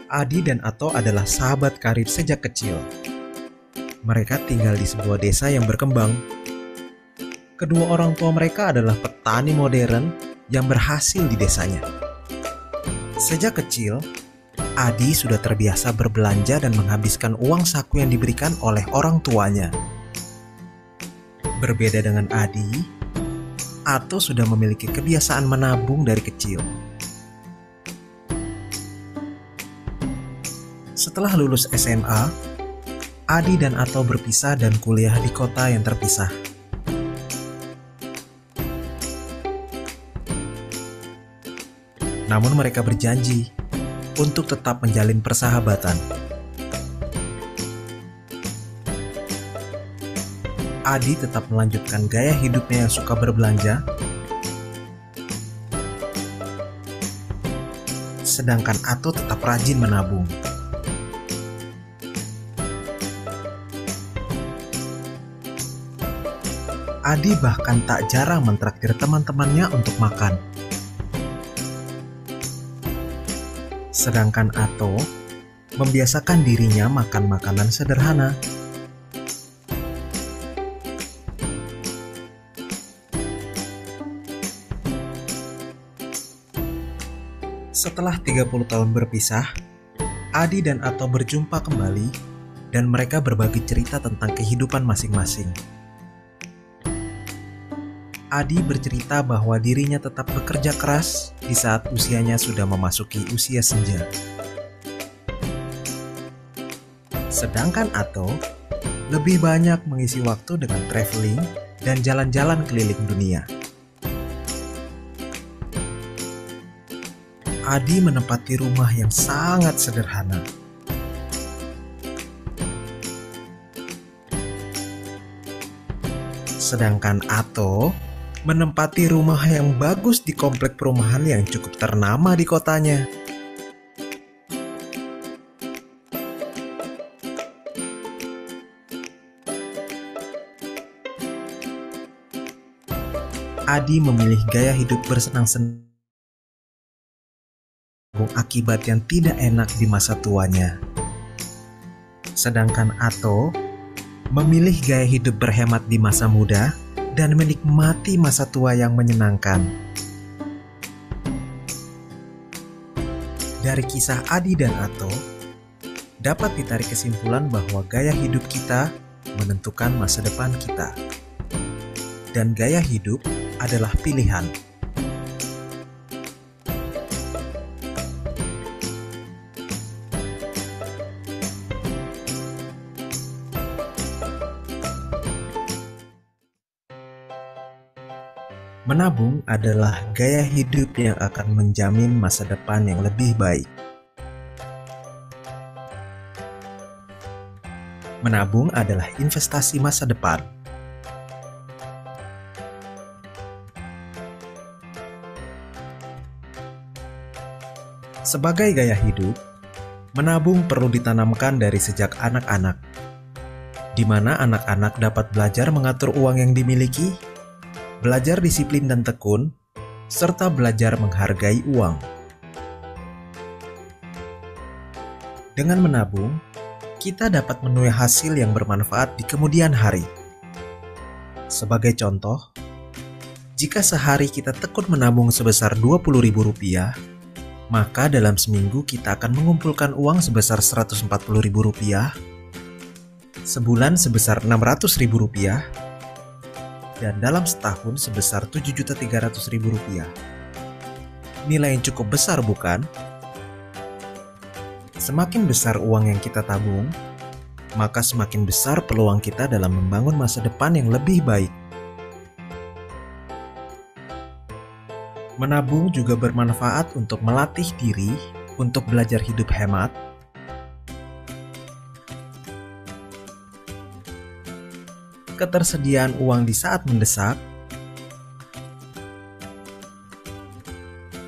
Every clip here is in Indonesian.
Adi dan Ato adalah sahabat karib sejak kecil. Mereka tinggal di sebuah desa yang berkembang. Kedua orang tua mereka adalah petani modern yang berhasil di desanya. Sejak kecil, Adi sudah terbiasa berbelanja dan menghabiskan uang saku yang diberikan oleh orang tuanya. Berbeda dengan Adi, Ato sudah memiliki kebiasaan menabung dari kecil. Setelah lulus SMA, Adi dan Ato berpisah dan kuliah di kota yang terpisah. Namun mereka berjanji untuk tetap menjalin persahabatan. Adi tetap melanjutkan gaya hidupnya yang suka berbelanja, sedangkan Ato tetap rajin menabung. Adi bahkan tak jarang mentraktir teman-temannya untuk makan. Sedangkan Ato membiasakan dirinya makan makanan sederhana. Setelah 30 tahun berpisah, Adi dan Ato berjumpa kembali dan mereka berbagi cerita tentang kehidupan masing-masing. Adi bercerita bahwa dirinya tetap bekerja keras di saat usianya sudah memasuki usia senja. Sedangkan Ato lebih banyak mengisi waktu dengan traveling dan jalan-jalan keliling dunia. Adi menempati rumah yang sangat sederhana. Sedangkan Ato menempati rumah yang bagus di komplek perumahan yang cukup ternama di kotanya. Adi memilih gaya hidup bersenang-senang akibat yang tidak enak di masa tuanya. Sedangkan Ato memilih gaya hidup berhemat di masa muda dan menikmati masa tua yang menyenangkan. Dari kisah Adi dan Ato, dapat ditarik kesimpulan bahwa gaya hidup kita menentukan masa depan kita. Dan gaya hidup adalah pilihan. Menabung adalah gaya hidup yang akan menjamin masa depan yang lebih baik. Menabung adalah investasi masa depan. Sebagai gaya hidup, menabung perlu ditanamkan dari sejak anak-anak, di mana anak-anak dapat belajar mengatur uang yang dimiliki, belajar disiplin dan tekun, serta belajar menghargai uang. Dengan menabung, kita dapat menuai hasil yang bermanfaat di kemudian hari. Sebagai contoh, jika sehari kita tekun menabung sebesar Rp20.000, maka dalam seminggu kita akan mengumpulkan uang sebesar Rp140.000, sebulan sebesar Rp600.000, dan dalam setahun sebesar Rp7.300.000. Nilai yang cukup besar, bukan? Semakin besar uang yang kita tabung, maka semakin besar peluang kita dalam membangun masa depan yang lebih baik. Menabung juga bermanfaat untuk melatih diri untuk belajar hidup hemat, ketersediaan uang di saat mendesak,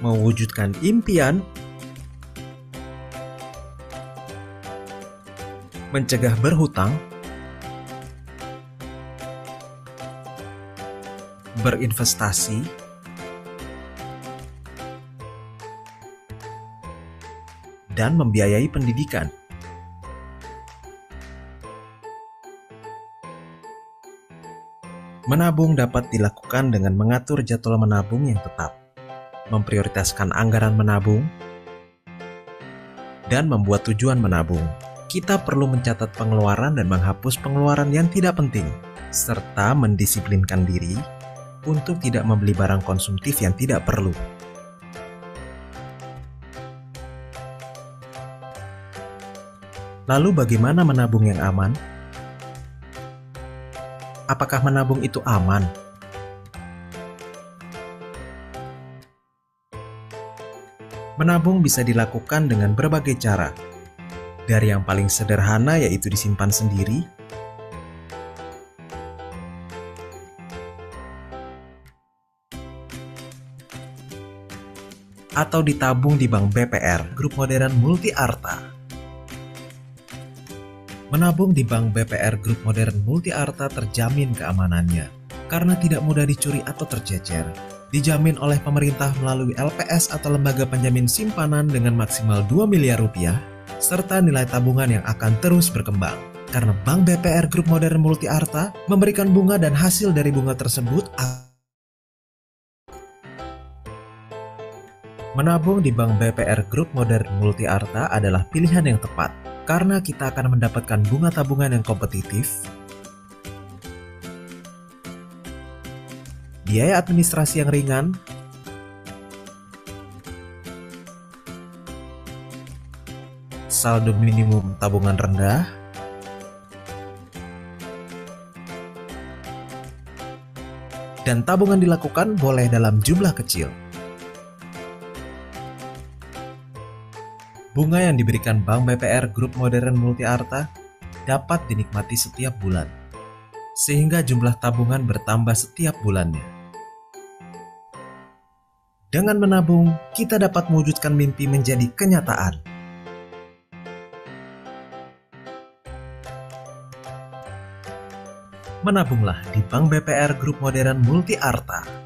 mewujudkan impian, mencegah berhutang, berinvestasi, dan membiayai pendidikan. Menabung dapat dilakukan dengan mengatur jadwal menabung yang tetap, memprioritaskan anggaran menabung, dan membuat tujuan menabung. Kita perlu mencatat pengeluaran dan menghapus pengeluaran yang tidak penting, serta mendisiplinkan diri untuk tidak membeli barang konsumtif yang tidak perlu. Lalu bagaimana menabung yang aman? Apakah menabung itu aman? Menabung bisa dilakukan dengan berbagai cara. Dari yang paling sederhana yaitu disimpan sendiri, atau ditabung di Bank BPR, Grup Modern Multi Arta. Menabung di Bank BPR Grup Modern Multi Arta terjamin keamanannya, karena tidak mudah dicuri atau tercecer. Dijamin oleh pemerintah melalui LPS atau lembaga penjamin simpanan dengan maksimal 2 miliar rupiah, serta nilai tabungan yang akan terus berkembang. Karena Bank BPR Grup Modern Multi Arta memberikan bunga dan hasil dari bunga tersebut. Menabung di Bank BPR Grup Modern Multi Arta adalah pilihan yang tepat, karena kita akan mendapatkan bunga tabungan yang kompetitif, biaya administrasi yang ringan, saldo minimum tabungan rendah, dan tabungan dilakukan boleh dalam jumlah kecil. Bunga yang diberikan Bank BPR Grup Modern Multi Arta dapat dinikmati setiap bulan, sehingga jumlah tabungan bertambah setiap bulannya. Dengan menabung, kita dapat mewujudkan mimpi menjadi kenyataan. Menabunglah di Bank BPR Grup Modern Multi Arta.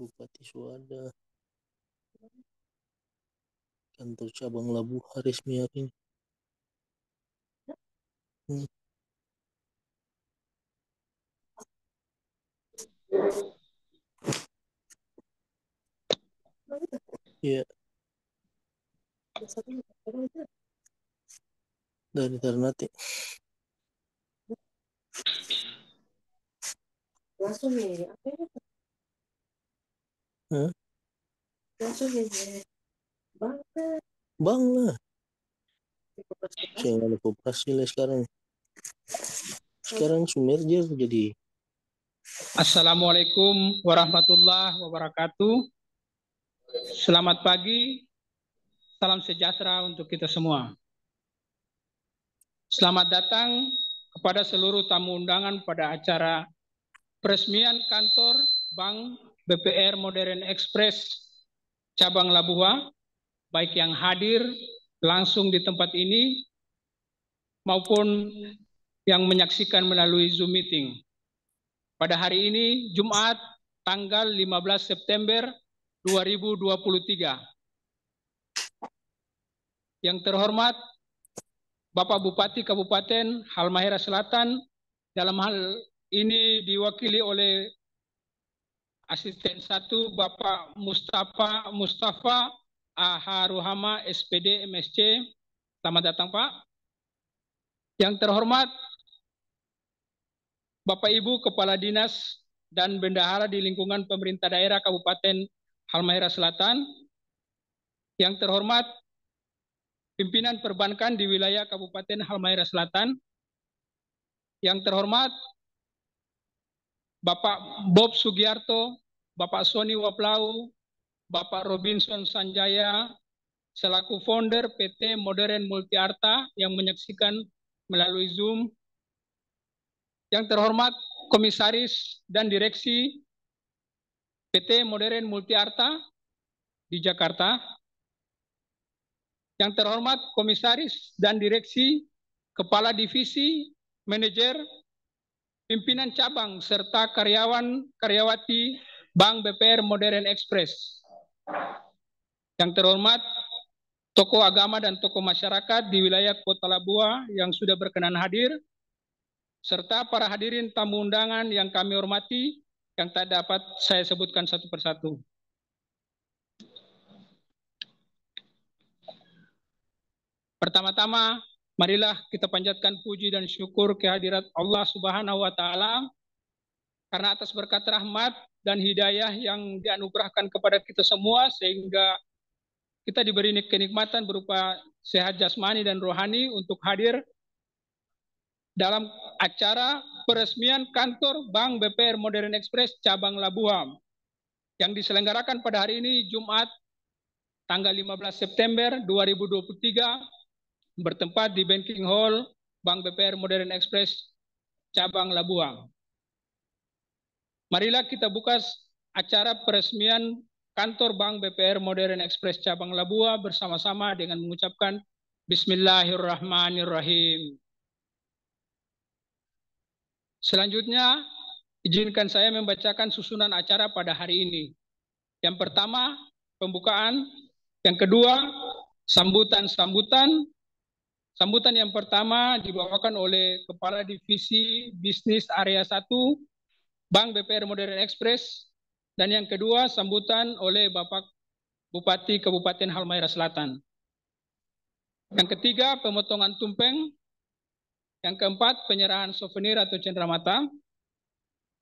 Bupati Suada, kantor cabang Labuha resmi hari ini. Iya. Dari Ternate. Langsung nih, apa ya? Langsung nih, Bang lah. Saya nggak ada koperasi lah sekarang. Sekarang Sumerjer jadi. Assalamualaikum warahmatullahi wabarakatuh. Selamat pagi, salam sejahtera untuk kita semua. Selamat datang kepada seluruh tamu undangan pada acara peresmian kantor Bank BPR Modern Express cabang Labuha, baik yang hadir langsung di tempat ini maupun yang menyaksikan melalui Zoom meeting. Pada hari ini, Jumat, tanggal 15 September 2023. Yang terhormat, Bapak Bupati Kabupaten Halmahera Selatan, dalam hal ini diwakili oleh Asisten 1 Bapak Mustafa Aharuhama SPD MSC. Selamat datang Pak. Yang terhormat, Bapak Ibu Kepala Dinas dan Bendahara di lingkungan pemerintah daerah Kabupaten Halmahera Selatan. Yang terhormat, pimpinan perbankan di wilayah Kabupaten Halmahera Selatan. Yang terhormat, Bapak Bob Sugiarto, Bapak Sony Waplau, Bapak Robinson Sanjaya, selaku founder PT Modern Multiarta yang menyaksikan melalui Zoom. Yang terhormat, Komisaris dan Direksi PT Modern Multiarta di Jakarta. Yang terhormat, Komisaris dan Direksi, Kepala Divisi, Manajer, pimpinan cabang, serta karyawan-karyawati Bank BPR Modern Express. Yang terhormat, tokoh agama dan tokoh masyarakat di wilayah Kota Labuha yang sudah berkenan hadir, serta para hadirin tamu undangan yang kami hormati, yang tak dapat saya sebutkan satu persatu. Pertama-tama, marilah kita panjatkan puji dan syukur kehadirat Allah Subhanahu wa Ta'ala, karena atas berkat rahmat dan hidayah yang dianugerahkan kepada kita semua, sehingga kita diberi kenikmatan berupa sehat jasmani dan rohani untuk hadir dalam acara peresmian kantor Bank BPR Modern Express cabang Labuha yang diselenggarakan pada hari ini Jumat tanggal 15 September 2023 bertempat di Banking Hall Bank BPR Modern Express cabang Labuha. Marilah kita buka acara peresmian kantor Bank BPR Modern Express cabang Labuha bersama-sama dengan mengucapkan Bismillahirrahmanirrahim. Selanjutnya, izinkan saya membacakan susunan acara pada hari ini. Yang pertama, pembukaan. Yang kedua, sambutan. Sambutan yang pertama dibawakan oleh Kepala Divisi Bisnis Area 1 Bank BPR Modern Express. Dan yang kedua, sambutan oleh Bapak Bupati Kabupaten Halmahera Selatan. Yang ketiga, pemotongan tumpeng. Yang keempat, penyerahan souvenir atau cenderamata.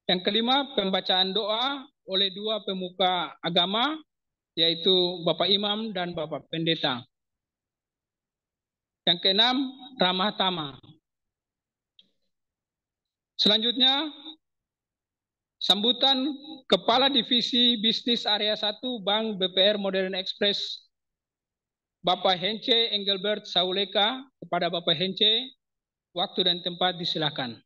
Yang kelima, pembacaan doa oleh dua pemuka agama, yaitu Bapak Imam dan Bapak Pendeta. Yang keenam, ramah tamah. Selanjutnya, Sambutan Kepala Divisi Bisnis Area 1 Bank BPR Modern Express Bapak Hence Engelbert Sauleka. Kepada Bapak Hence, waktu dan tempat disilakan.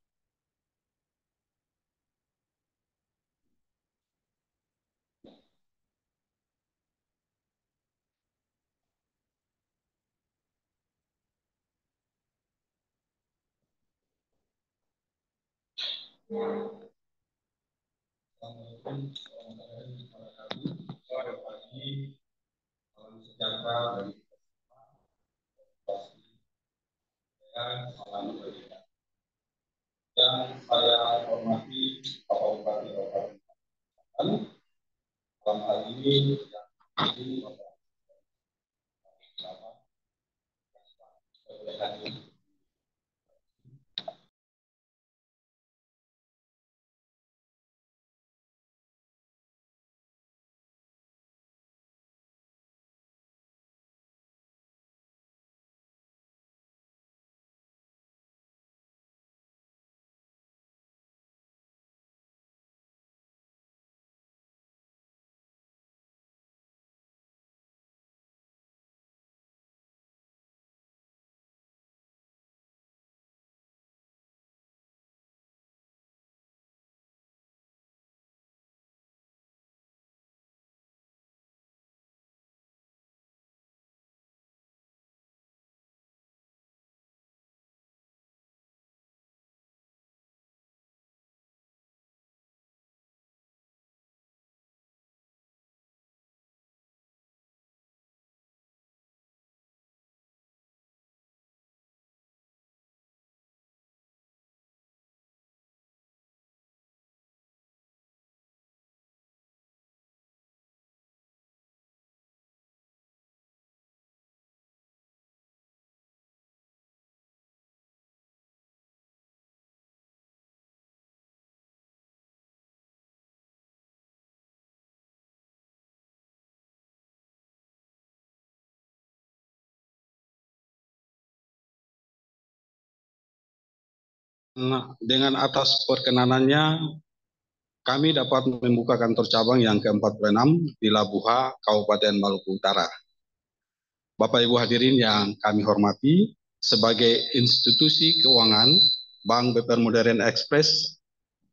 Yang saya hormati Bapak Bupati dalam hal ini dengan atas perkenanannya, kami dapat membuka kantor cabang yang ke-46 di Labuha, Kabupaten Maluku Utara. Bapak Ibu hadirin yang kami hormati, sebagai institusi keuangan, Bank BPR Modern Express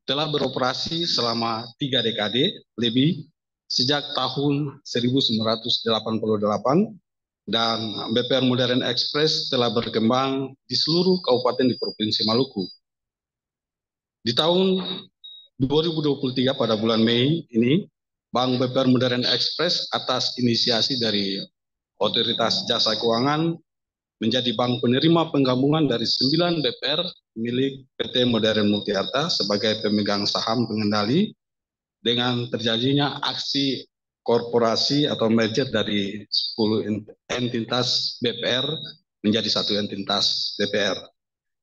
telah beroperasi selama 3 dekade lebih sejak tahun 1988 dan BPR Modern Express telah berkembang di seluruh kabupaten di Provinsi Maluku. Di tahun 2023 pada bulan Mei ini, Bank BPR Modern Express atas inisiasi dari Otoritas Jasa Keuangan menjadi bank penerima penggabungan dari 9 BPR milik PT Modern Multiarta sebagai pemegang saham pengendali dengan terjadinya aksi korporasi atau merger dari 10 entitas BPR menjadi satu entitas BPR,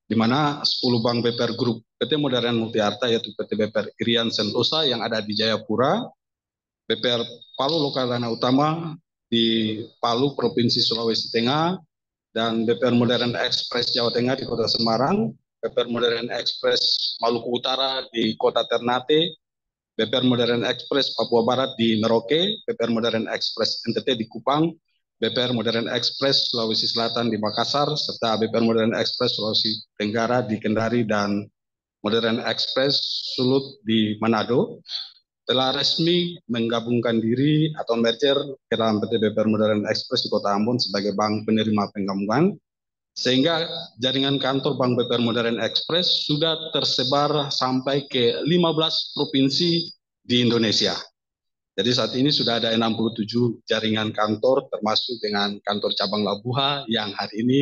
di mana 10 bank BPR Group PT Modern Multiarta yaitu PT BPR Irian Sentosa yang ada di Jayapura, BPR Palu Lokal Dana Utama di Palu Provinsi Sulawesi Tengah, dan BPR Modern Express Jawa Tengah di Kota Semarang, BPR Modern Express Maluku Utara di Kota Ternate, BPR Modern Express Papua Barat di Merauke, BPR Modern Express NTT di Kupang, BPR Modern Express Sulawesi Selatan di Makassar, serta BPR Modern Express Sulawesi Tenggara di Kendari dan Modern Express Sulut di Manado telah resmi menggabungkan diri atau merger ke dalam PT BPR Modern Express di Kota Ambon sebagai bank penerima penggabungan, sehingga jaringan kantor Bank BPR Modern Express sudah tersebar sampai ke 15 provinsi di Indonesia. Jadi saat ini sudah ada 67 jaringan kantor termasuk dengan kantor cabang Labuha yang hari ini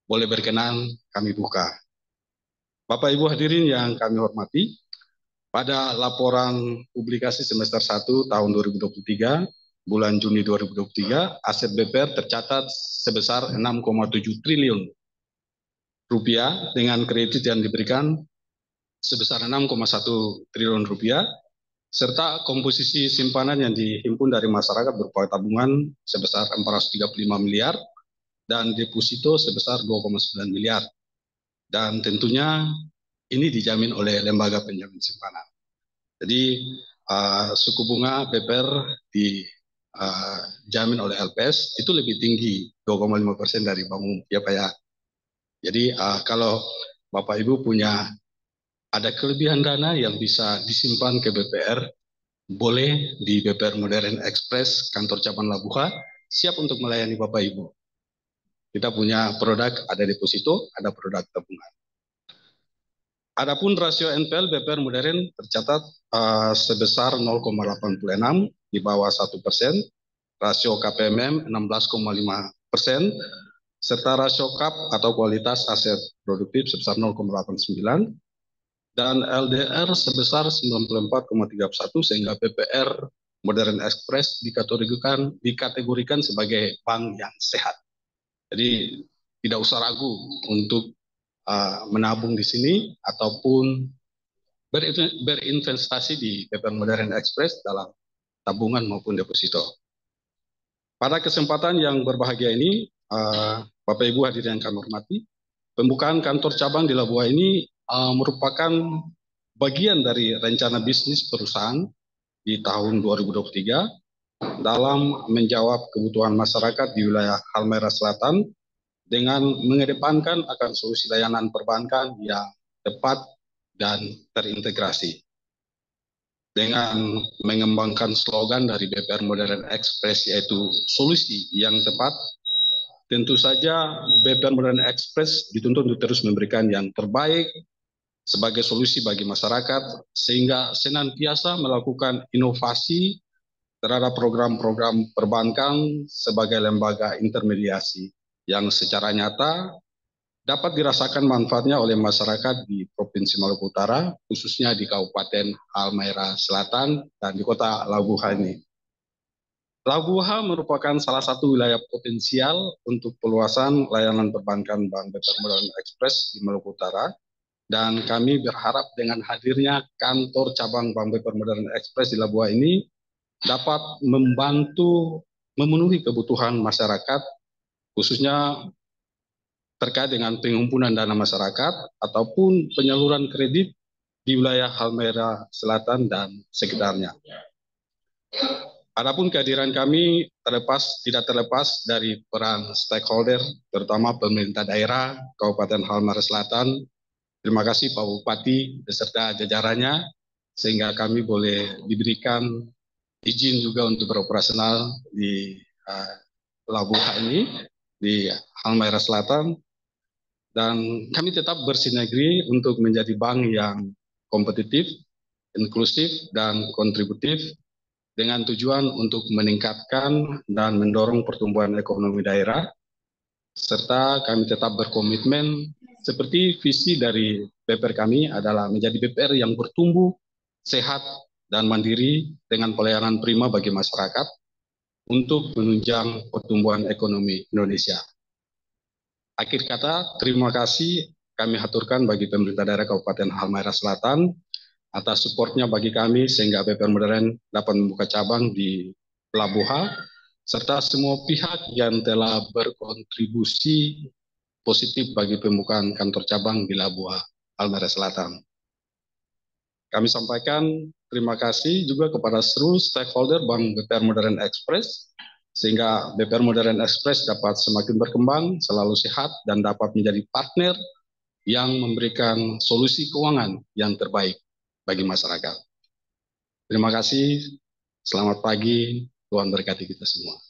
boleh berkenan kami buka. Bapak Ibu hadirin yang kami hormati, pada laporan publikasi semester 1 tahun 2023, bulan Juni 2023, aset BPR tercatat sebesar 6,7 triliun rupiah dengan kredit yang diberikan sebesar 6,1 triliun rupiah, serta komposisi simpanan yang dihimpun dari masyarakat berupa tabungan sebesar 435 miliar dan deposito sebesar 2,9 miliar. Dan tentunya ini dijamin oleh lembaga penjamin simpanan. Jadi suku bunga BPR dijamin oleh LPS itu lebih tinggi 2,5% dari bank umum ya Pak ya. Jadi kalau Bapak Ibu ada kelebihan dana yang bisa disimpan ke BPR, boleh di BPR Modern Express kantor cabang Labuha siap untuk melayani Bapak Ibu. Kita punya produk, ada deposito, ada produk tabungan. Adapun rasio NPL BPR Modern tercatat sebesar 0,86 di bawah 1%, rasio KPMM 16,5%, serta rasio KAP atau kualitas aset produktif sebesar 0,89, dan LDR sebesar 94,31 sehingga BPR Modern Express dikategorikan sebagai bank yang sehat. Jadi tidak usah ragu untuk menabung di sini ataupun berinvestasi di BPR Modern Express dalam tabungan maupun deposito. Pada kesempatan yang berbahagia ini, Bapak Ibu hadirin yang kami hormati, pembukaan kantor cabang di Labuha ini merupakan bagian dari rencana bisnis perusahaan di tahun 2023 dalam menjawab kebutuhan masyarakat di wilayah Halmahera Selatan dengan mengedepankan akan solusi layanan perbankan yang tepat dan terintegrasi. Dengan mengembangkan slogan dari BPR Modern Express yaitu solusi yang tepat, tentu saja BPR Modern Express dituntut untuk terus memberikan yang terbaik sebagai solusi bagi masyarakat sehingga senantiasa melakukan inovasi terhadap program-program perbankan sebagai lembaga intermediasi yang secara nyata dapat dirasakan manfaatnya oleh masyarakat di Provinsi Maluku Utara, khususnya di Kabupaten Halmahera Selatan dan di Kota Labuha ini. Labuha merupakan salah satu wilayah potensial untuk peluasan layanan perbankan Bank BPR Modern Express di Maluku Utara, dan kami berharap dengan hadirnya kantor cabang Bank BPR Modern Express di Labuha ini dapat membantu memenuhi kebutuhan masyarakat, khususnya terkait dengan penghimpunan dana masyarakat ataupun penyaluran kredit di wilayah Halmahera Selatan dan sekitarnya. Adapun kehadiran kami tidak terlepas dari peran stakeholder, terutama pemerintah daerah Kabupaten Halmahera Selatan. Terima kasih Pak Bupati beserta jajarannya, sehingga kami boleh diberikan izin juga untuk beroperasional di Labuha ini, di Halmahera Selatan. Dan kami tetap bersinergi untuk menjadi bank yang kompetitif, inklusif, dan kontributif dengan tujuan untuk meningkatkan dan mendorong pertumbuhan ekonomi daerah, serta kami tetap berkomitmen seperti visi dari BPR kami adalah menjadi BPR yang bertumbuh, sehat, dan mandiri dengan pelayanan prima bagi masyarakat untuk menunjang pertumbuhan ekonomi Indonesia. Akhir kata, terima kasih kami haturkan bagi pemerintah daerah Kabupaten Halmahera Selatan atas supportnya bagi kami sehingga BPR Modern dapat membuka cabang di Labuha, serta semua pihak yang telah berkontribusi positif bagi pembukaan kantor cabang di Labuha, Halmahera Selatan. Kami sampaikan terima kasih juga kepada seluruh stakeholder Bank BPR Modern Express, sehingga BPR Modern Express dapat semakin berkembang, selalu sehat, dan dapat menjadi partner yang memberikan solusi keuangan yang terbaik bagi masyarakat. Terima kasih, selamat pagi, Tuhan berkati kita semua.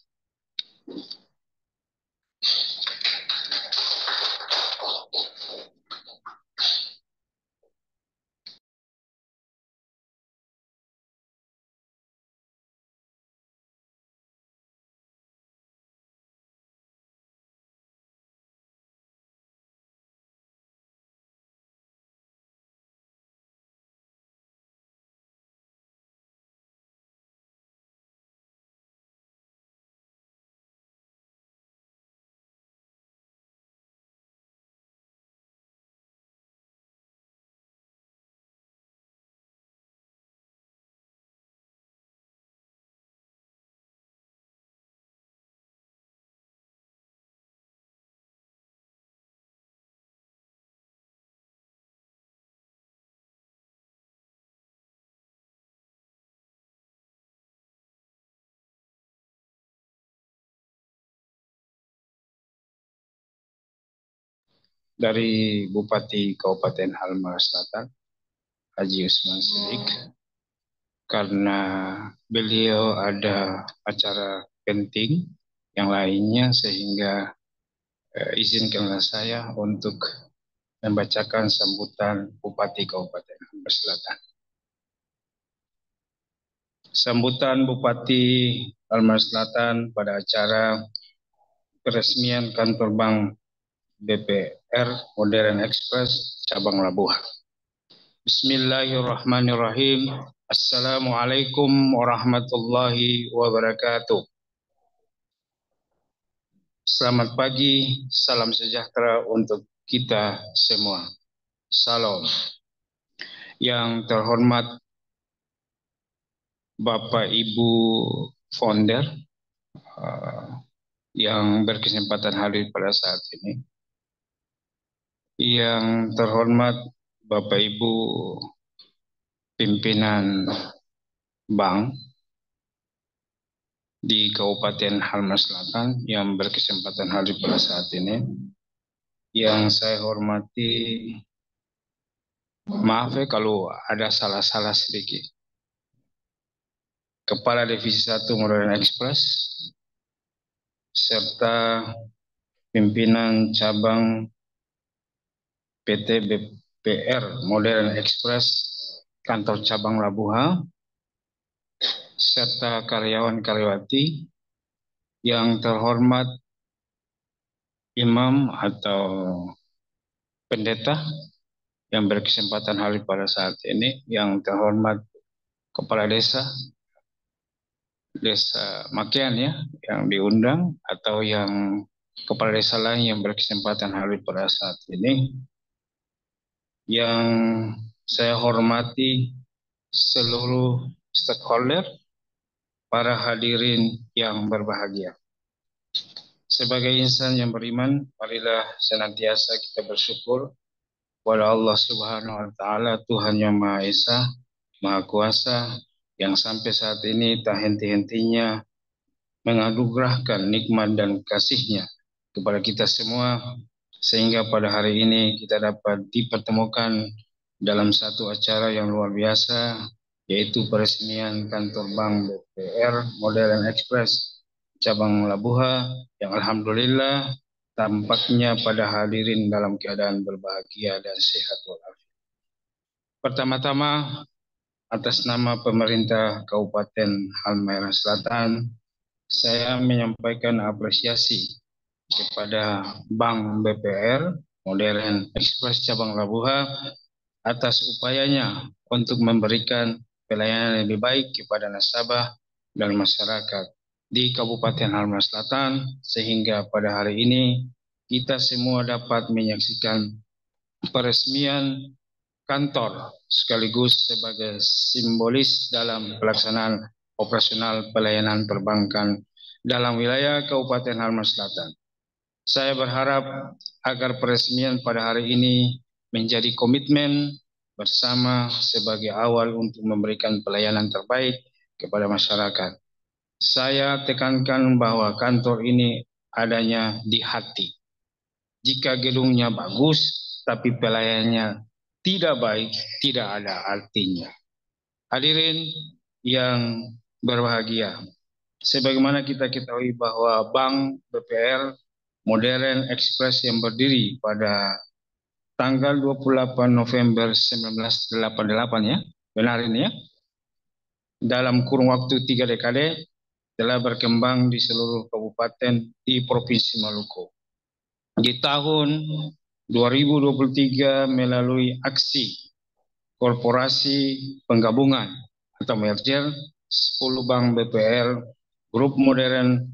dari Bupati Kabupaten Halmahera Selatan, Haji Usman Sidik, karena beliau ada acara penting yang lainnya, sehingga izinkanlah saya untuk membacakan sambutan Bupati Kabupaten Halmahera Selatan. Sambutan Bupati Halmahera Selatan pada acara peresmian kantor bank BPR Modern Express cabang Labuha. Bismillahirrahmanirrahim. Assalamualaikum warahmatullahi wabarakatuh. Selamat pagi, salam sejahtera untuk kita semua. Salam. Yang terhormat Bapak Ibu founder yang berkesempatan hadir pada saat ini. Yang terhormat Bapak Ibu pimpinan bank di Kabupaten Halmahera Selatan yang berkesempatan hadir pada saat ini. Yang saya hormati, maaf ya kalau ada salah-salah sedikit, Kepala Divisi 1 Modern Express, serta pimpinan cabang PT BPR Modern Express kantor cabang Labuha, serta karyawan-karyawati, yang terhormat imam atau pendeta yang berkesempatan hadir pada saat ini, yang terhormat kepala desa Makian ya, yang diundang, atau yang kepala desa lain yang berkesempatan hadir pada saat ini. Yang saya hormati seluruh stakeholder, para hadirin yang berbahagia. Sebagai insan yang beriman, marilah senantiasa kita bersyukur kepada Allah Subhanahu wa Ta'ala, Tuhan yang Maha Esa, Maha Kuasa, yang sampai saat ini tak henti-hentinya menganugerahkan nikmat dan kasih-Nya kepada kita semua, sehingga pada hari ini kita dapat dipertemukan dalam satu acara yang luar biasa, yaitu peresmian kantor bank BPR Modern Express cabang Labuha, yang alhamdulillah tampaknya pada hadirin dalam keadaan berbahagia dan sehat walafiat. Pertama-tama, atas nama pemerintah Kabupaten Halmahera Selatan, saya menyampaikan apresiasi kepada Bank BPR Modern Express cabang Labuha atas upayanya untuk memberikan pelayanan lebih baik kepada nasabah dan masyarakat di Kabupaten Halmahera Selatan, sehingga pada hari ini kita semua dapat menyaksikan peresmian kantor sekaligus sebagai simbolis dalam pelaksanaan operasional pelayanan perbankan dalam wilayah Kabupaten Halmahera Selatan. Saya berharap agar peresmian pada hari ini menjadi komitmen bersama sebagai awal untuk memberikan pelayanan terbaik kepada masyarakat. Saya tekankan bahwa kantor ini adanya di hati. Jika gedungnya bagus tapi pelayanannya tidak baik, tidak ada artinya. Hadirin yang berbahagia, sebagaimana kita ketahui bahwa Bank BPR Modern Express yang berdiri pada tanggal 28 November 1988 ya, benar ini ya, dalam kurun waktu 3 dekade telah berkembang di seluruh kabupaten di Provinsi Maluku. Di tahun 2023 melalui aksi korporasi penggabungan atau merger 10 Bank BPR, Grup Modern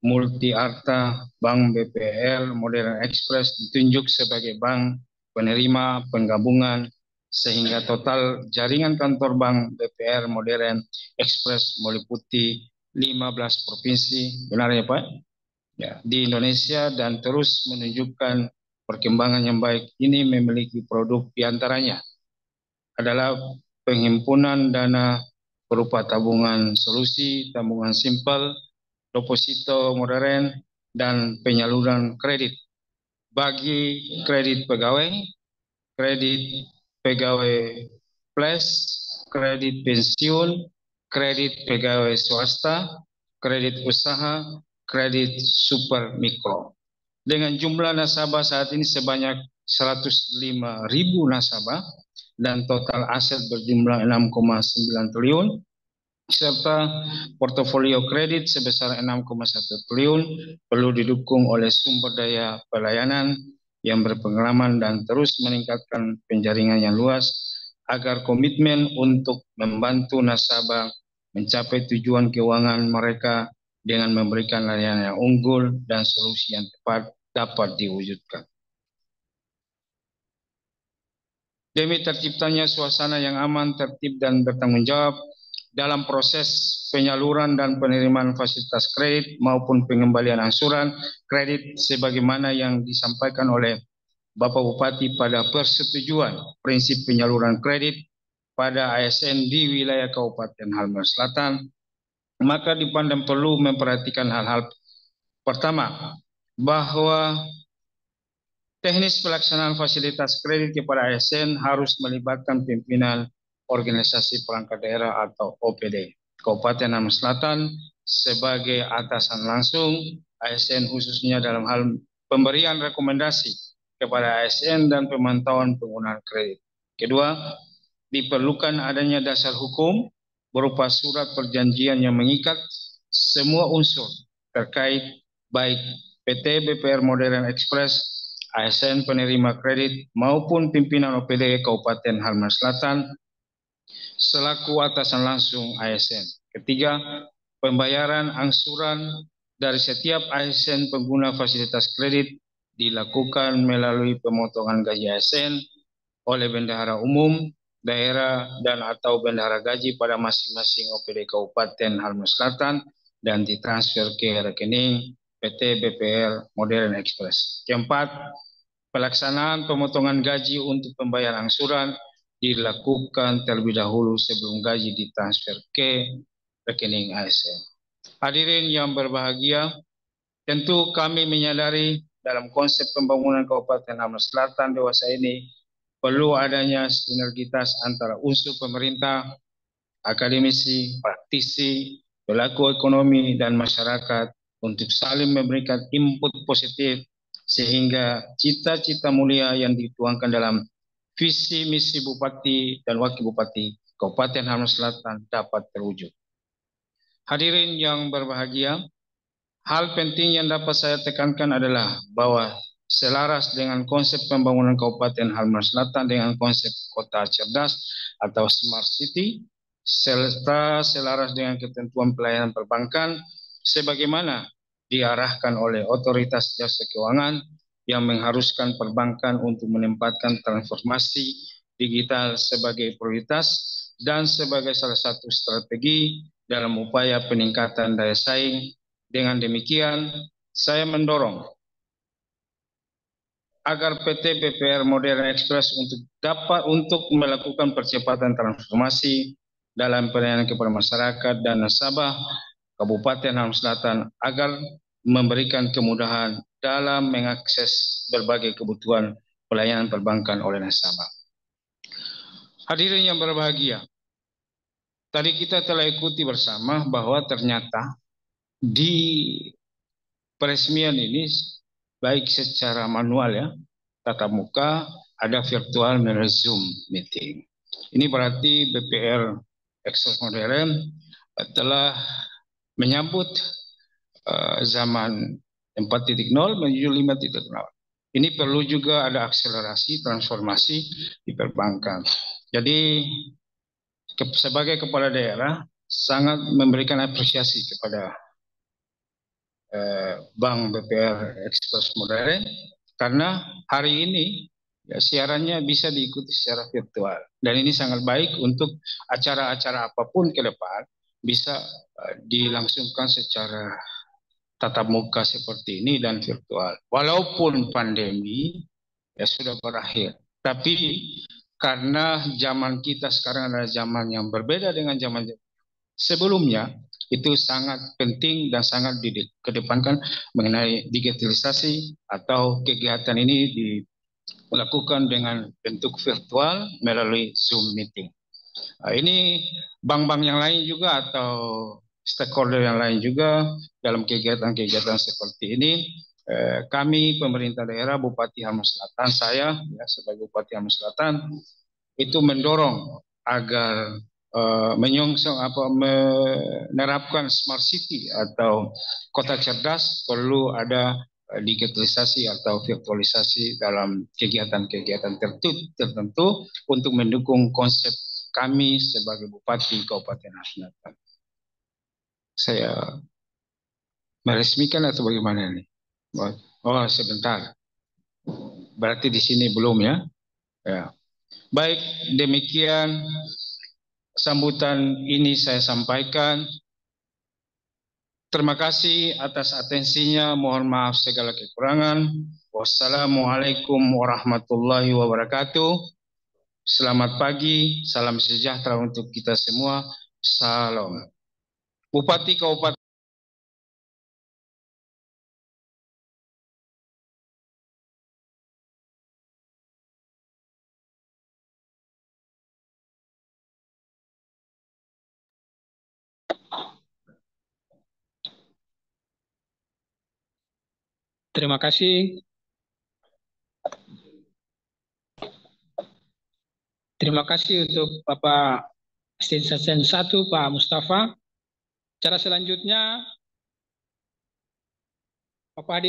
Multi Arta Bank BPR Modern Express ditunjuk sebagai bank penerima penggabungan, sehingga total jaringan kantor Bank BPR Modern Express meliputi 15 provinsi, benar ya Pak? Ya, di Indonesia, dan terus menunjukkan perkembangan yang baik. Ini memiliki produk diantaranya adalah penghimpunan dana berupa tabungan solusi, tabungan simpel, deposito modern, dan penyaluran kredit bagi kredit pegawai plus, kredit pensiun, kredit pegawai swasta, kredit usaha, kredit super mikro. Dengan jumlah nasabah saat ini sebanyak 105.000 nasabah dan total aset berjumlah 6,9 triliun serta portofolio kredit sebesar 6,1 triliun perlu didukung oleh sumber daya pelayanan yang berpengalaman dan terus meningkatkan penjaringan yang luas agar komitmen untuk membantu nasabah mencapai tujuan keuangan mereka dengan memberikan layanan yang unggul dan solusi yang tepat dapat diwujudkan. Demi terciptanya suasana yang aman, tertib, dan bertanggung jawab dalam proses penyaluran dan penerimaan fasilitas kredit maupun pengembalian angsuran kredit sebagaimana yang disampaikan oleh Bapak Bupati pada persetujuan prinsip penyaluran kredit pada ASN di wilayah Kabupaten Halmahera Selatan, maka dipandang perlu memperhatikan hal-hal pertama, bahwa teknis pelaksanaan fasilitas kredit kepada ASN harus melibatkan pimpinan organisasi perangkat daerah atau OPD Kabupaten Halmahera Selatan sebagai atasan langsung ASN khususnya dalam hal pemberian rekomendasi kepada ASN dan pemantauan penggunaan kredit. Kedua, diperlukan adanya dasar hukum berupa surat perjanjian yang mengikat semua unsur terkait baik PT BPR Modern Express, ASN penerima kredit maupun pimpinan OPD Kabupaten Halmahera Selatan selaku atasan langsung ASN. Ketiga, pembayaran angsuran dari setiap ASN pengguna fasilitas kredit dilakukan melalui pemotongan gaji ASN oleh bendahara umum, daerah, dan atau bendahara gaji pada masing-masing OPD Kabupaten Halmahera Selatan dan ditransfer ke rekening PT BPR Modern Express. Keempat, pelaksanaan pemotongan gaji untuk pembayaran angsuran dilakukan terlebih dahulu sebelum gaji ditransfer ke rekening ASN. Hadirin yang berbahagia, tentu kami menyadari dalam konsep pembangunan Kabupaten Halmahera Selatan dewasa ini perlu adanya sinergitas antara unsur pemerintah, akademisi, praktisi, pelaku ekonomi, dan masyarakat untuk saling memberikan input positif sehingga cita-cita mulia yang dituangkan dalam visi misi Bupati dan Wakil Bupati Kabupaten Halmahera Selatan dapat terwujud. Hadirin yang berbahagia, hal penting yang dapat saya tekankan adalah bahwa selaras dengan konsep pembangunan Kabupaten Halmahera Selatan dengan konsep kota cerdas atau smart city, serta selaras dengan ketentuan pelayanan perbankan sebagaimana diarahkan oleh otoritas jasa keuangan yang mengharuskan perbankan untuk menempatkan transformasi digital sebagai prioritas dan sebagai salah satu strategi dalam upaya peningkatan daya saing. Dengan demikian, saya mendorong agar PT BPR Modern Express untuk melakukan percepatan transformasi dalam pelayanan kepada masyarakat dan nasabah Kabupaten Halmahera Selatan agar memberikan kemudahan dalam mengakses berbagai kebutuhan pelayanan perbankan oleh nasabah. Hadirin yang berbahagia, tadi kita telah ikuti bersama bahwa ternyata di peresmian ini baik secara manual ya, tatap muka, ada virtual dan Zoom meeting. Ini berarti BPR Express Modern telah menyambut zaman 4.0 menuju 5.0. Ini perlu juga ada akselerasi transformasi di perbankan. Jadi sebagai kepala daerah sangat memberikan apresiasi kepada Bank BPR Express Modern karena hari ini ya, siarannya bisa diikuti secara virtual dan ini sangat baik untuk acara-acara apapun ke depan bisa dilangsungkan secara tatap muka seperti ini dan virtual. Walaupun pandemi ya sudah berakhir, tapi karena zaman kita sekarang adalah zaman yang berbeda dengan zaman sebelumnya, itu sangat penting dan sangat dikedepankan mengenai digitalisasi atau kegiatan ini dilakukan dengan bentuk virtual melalui Zoom meeting. Ini bank-bank yang lain juga atau stakeholder yang lain juga dalam kegiatan-kegiatan seperti ini. Kami pemerintah daerah Bupati Halmahera Selatan, saya ya, sebagai Bupati Halmahera Selatan itu mendorong agar menerapkan smart city atau kota cerdas perlu ada digitalisasi atau virtualisasi dalam kegiatan-kegiatan tertentu untuk mendukung konsep kami sebagai Bupati Kabupaten Selatan. Saya meresmikan atau bagaimana ini? Oh, sebentar. Berarti di sini belum ya? Ya. Baik, demikian sambutan ini saya sampaikan. Terima kasih atas atensinya. Mohon maaf segala kekurangan. Wassalamualaikum warahmatullahi wabarakatuh. Selamat pagi, salam sejahtera untuk kita semua. Salam. Bupati Kabupaten. Terima kasih. Terima kasih untuk Bapak Asisten 1 Pak Mustafa. Cara selanjutnya, Bapak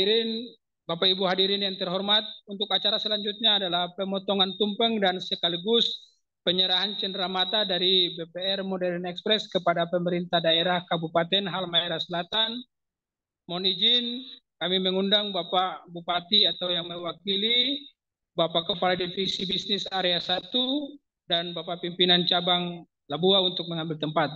Ibu hadirin yang terhormat, untuk acara selanjutnya adalah pemotongan tumpeng dan sekaligus penyerahan cenderamata dari BPR Modern Express kepada pemerintah daerah Kabupaten Halmahera Selatan. Mohon izin kami mengundang Bapak Bupati atau yang mewakili, Bapak Kepala Divisi Bisnis Area 1, dan Bapak Pimpinan Cabang Labua untuk mengambil tempat.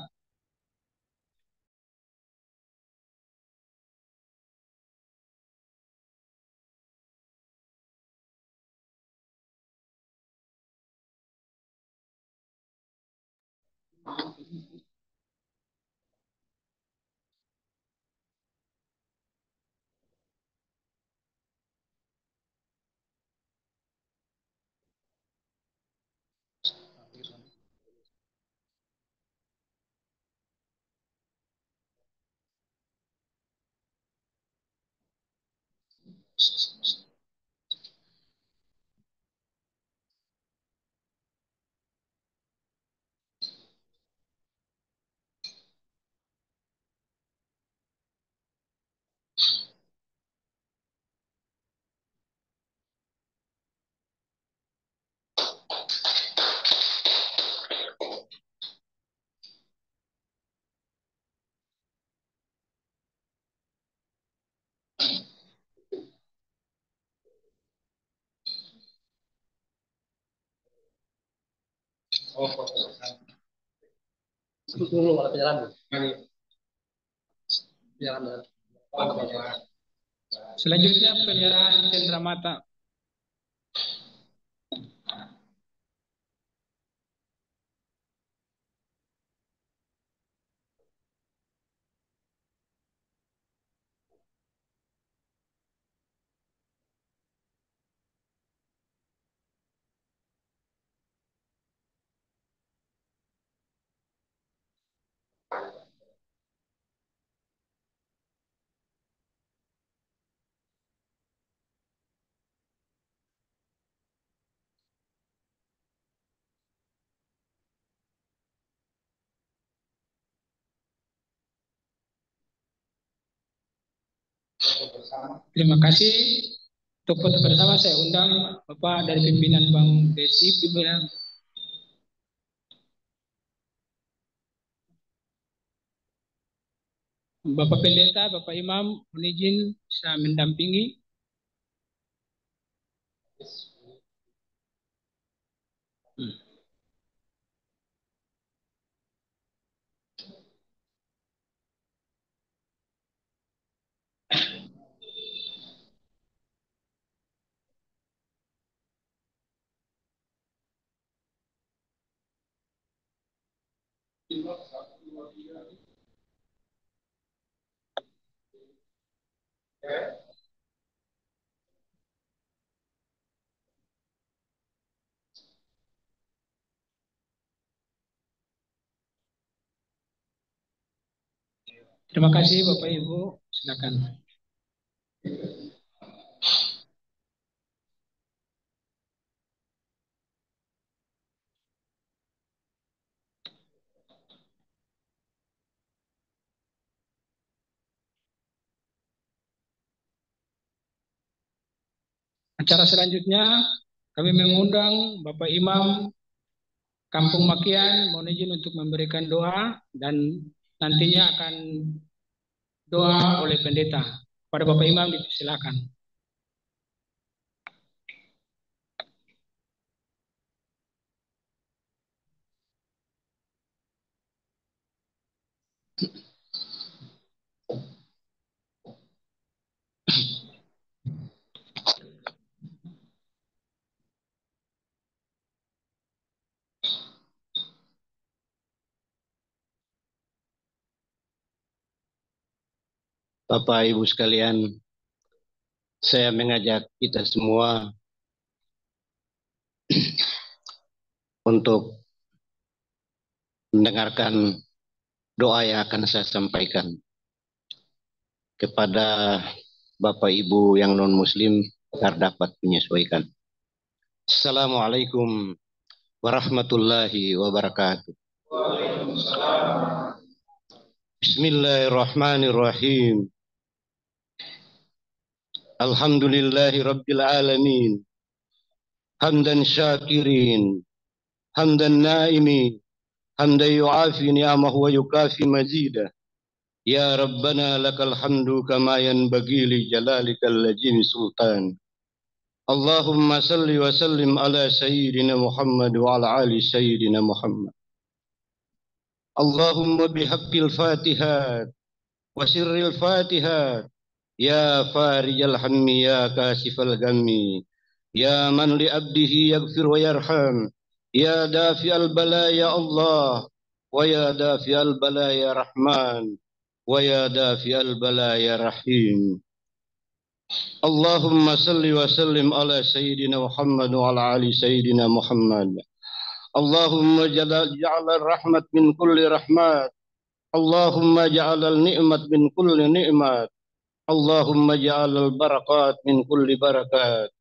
Selanjutnya penyerahan cenderamata. Terima kasih. Untuk foto bersama saya undang Bapak dari pimpinan Bank Desi, pimpinan Bapak Pendeta, Bapak Imam, mohon izin bisa mendampingi. Terima kasih Bapak Ibu, silakan. Acara selanjutnya kami mengundang Bapak Imam Kampung Makian, mohon izin untuk memberikan doa dan nantinya akan doa oleh pendeta. Pada Bapak Imam silakan. Bapak Ibu sekalian, saya mengajak kita semua untuk mendengarkan doa yang akan saya sampaikan kepada Bapak Ibu yang non-Muslim agar dapat menyesuaikan. Assalamualaikum warahmatullahi wabarakatuh. Bismillahirrahmanirrahim. Alhamdulillahi rabbil alamin. Hamdan syakirin, hamdan naimin, hamdan yu'afi ni'amahu wa yukafi mazidah. Ya Rabbana lakal hamdu kama yanbaghi li jalalikal lajim sultan. Allahumma salli wa sallim ala sayyidina Muhammad wa ala ali sayyidina Muhammad. Allahumma bihaqqil fatihat wa sirril fatihat. Ya farijal hammi ya kasifal ghammi. Ya man li abdihi yaghfir wa yarham. Ya dafi'al bala ya Allah. Wa ya dafi'al bala ya Rahman. Wa ya dafi'al bala ya Rahim. Allahumma salli wa sallim ala sayyidina Muhammad wa ala ali sayyidina Muhammad. Allahumma ja'al rahmat min kulli rahmat. Allahumma ja'al ni'mat min kulli ni'mat. Allahumma ja'al barakat min kulli barakat.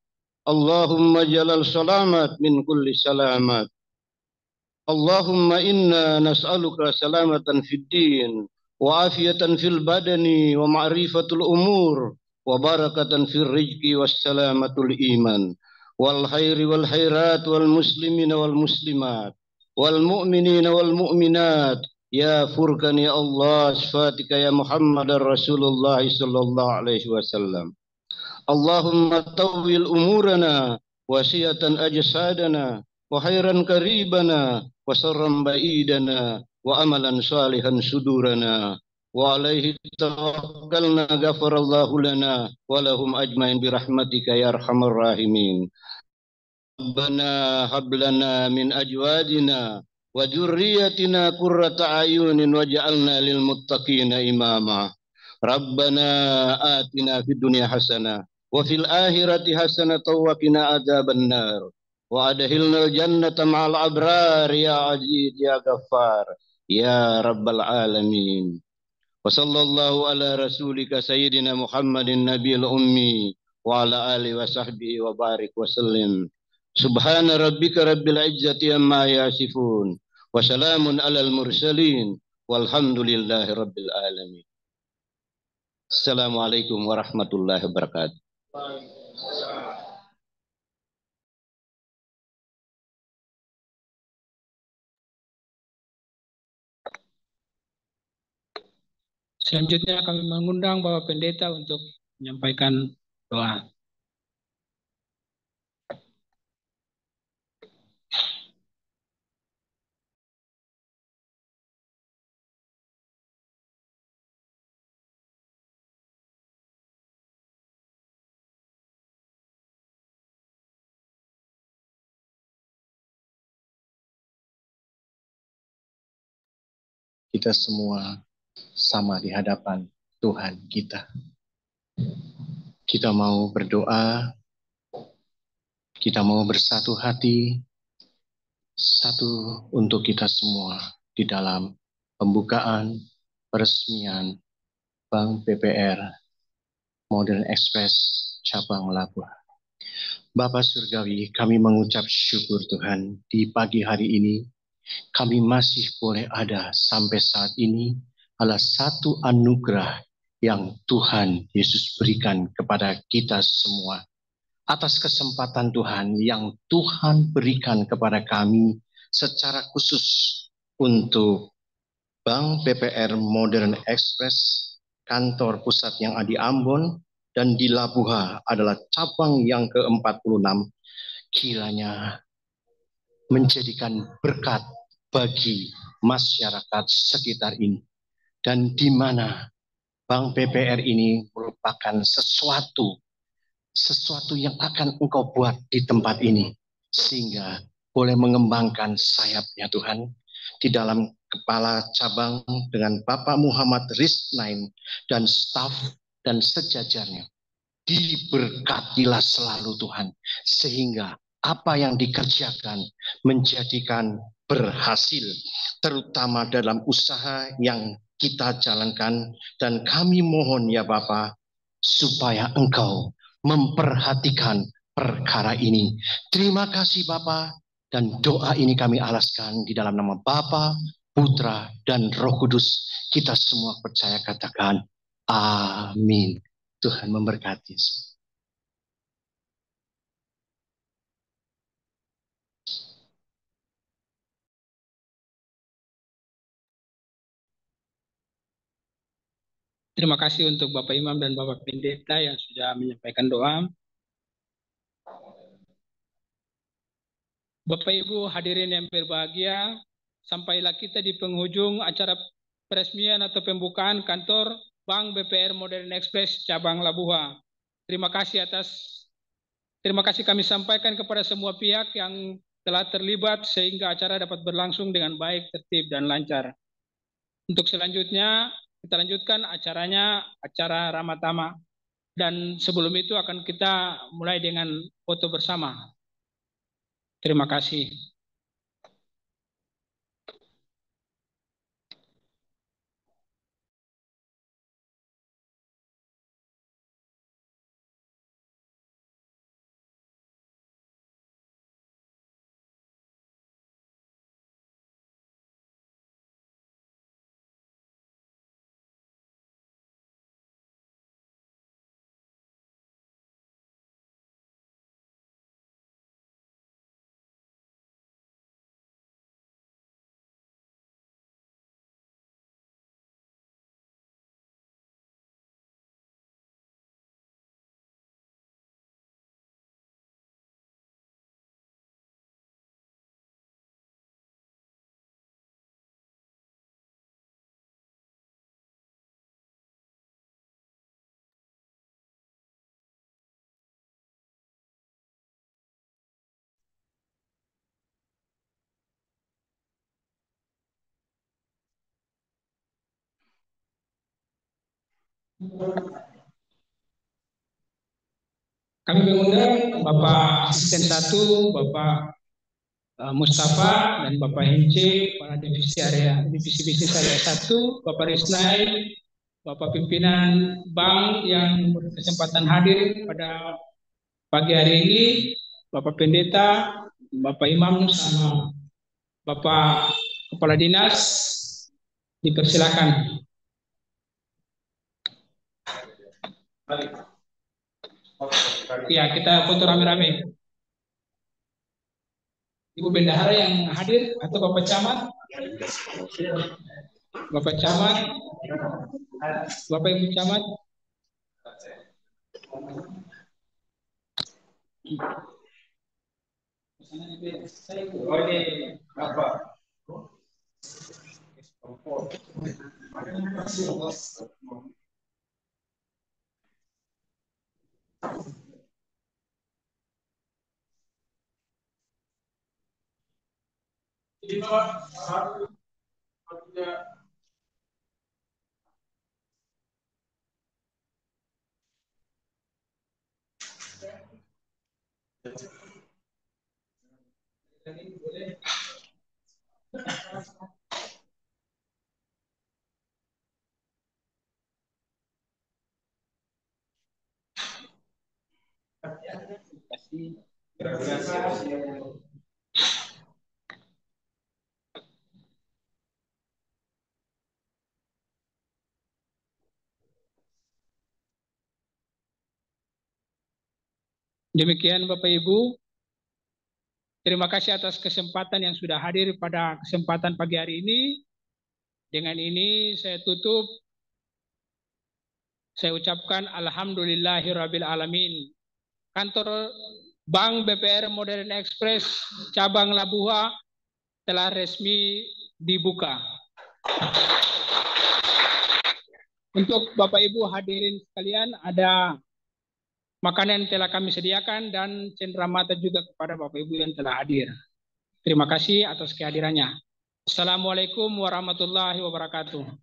Allahumma ja'al salamat min kulli salamat. Allahumma inna nas'aluka salamatan fid din wa afiyatan fil badani wa ma'rifatul umur wa barakatan fil rizqi was salamatul iman wal khairi wal khairat wal muslimina wal muslimat wal mu'minina wal mu'minat ya furkan ya Allah sifatika ya Muhammad Rasulullah sallallahu alaihi wasallam. Allahumma tawwil umurana wasiyatan ajsadana wa khairan karibana wa sarran ba'idana wa amalan salihan sudurana wa alaihi tawakkalna ghafarallahu lana wa lahum ajmain birahmatika ya arhamar rahimin. Rabbana hab lana min ajwadina wa dzurriyyatina qurrata ayunin waj'alna lil muttaqina imama. Rabbana atina fid dunya hasanah wa fil akhirati hasanatan wa qina adzabannar. Wa adkhilnal jannata ma'al abrar ya aziz ya ghaffar ya rabbal alamin. Wa sallallahu ala rasulika sayyidina Muhammadin nabiyil ummi wa ala alihi wa sahbihi wa barik wa sallim. Subhana rabbika rabbil izzati amma yasifun wa salamun alal mursalin walhamdulillahi rabbil alamin. Assalamualaikum warahmatullahi wabarakatuh. Selanjutnya kami mengundang Bapak Pendeta untuk menyampaikan doa. Kita semua sama di hadapan Tuhan kita. Kita mau berdoa, kita mau bersatu hati, satu untuk kita semua di dalam pembukaan peresmian Bank BPR Modern Express cabang Labuhan. Bapa Surgawi, kami mengucap syukur Tuhan di pagi hari ini kami masih boleh ada sampai saat ini adalah satu anugerah yang Tuhan Yesus berikan kepada kita semua. Atas kesempatan Tuhan yang Tuhan berikan kepada kami secara khusus untuk Bank BPR Modern Express, kantor pusat yang ada di Ambon dan di Labuha adalah cabang yang ke-46, kiranya menjadikan berkat bagi masyarakat sekitar ini. Dan di mana Bank BPR ini merupakan sesuatu yang akan engkau buat di tempat ini. Sehingga boleh mengembangkan sayapnya Tuhan. Di dalam kepala cabang dengan Bapak Muhammad Risnain dan staf dan sejajarnya. Diberkatilah selalu Tuhan. Sehingga apa yang dikerjakan menjadikan berhasil. Terutama dalam usaha yang kita jalankan. Dan kami mohon ya Bapak, supaya engkau memperhatikan perkara ini. Terima kasih Bapa, dan doa ini kami alaskan di dalam nama Bapa, Putra, dan Roh Kudus. Kita semua percaya katakan amin. Tuhan memberkati. Terima kasih untuk Bapak Imam dan Bapak Pendeta yang sudah menyampaikan doa. Bapak Ibu hadirin yang berbahagia, sampailah kita di penghujung acara peresmian atau pembukaan kantor Bank BPR Modern Express cabang Labuha. Terima kasih kami sampaikan kepada semua pihak yang telah terlibat sehingga acara dapat berlangsung dengan baik, tertib, dan lancar. Untuk selanjutnya, kita lanjutkan acara Ramatama. Dan sebelum itu akan kita mulai dengan foto bersama. Terima kasih. Kami mengundang Bapak Asisten 1, Bapak Mustafa, dan Bapak Hence, para divisi bisnis area 1, Bapak Risnai, Bapak pimpinan bank yang berkesempatan hadir pada pagi hari ini, Bapak Pendeta, Bapak Imam, sama Bapak Kepala Dinas, dipersilakan. Ya, kita foto rame-rame. Ibu Bendahara yang hadir atau Bapak Camat? Bapak Camat, Bapak Ibu Camat. Demikian Bapak Ibu, terima kasih atas kesempatan yang sudah hadir pada kesempatan pagi hari ini. Dengan ini saya tutup. Saya ucapkan alhamdulillahirabbil alamin. Kantor Bank BPR Modern Express cabang Labuha telah resmi dibuka. Untuk Bapak Ibu hadirin sekalian, ada makanan yang telah kami sediakan dan cenderamata juga kepada Bapak Ibu yang telah hadir. Terima kasih atas kehadirannya. Assalamualaikum warahmatullahi wabarakatuh.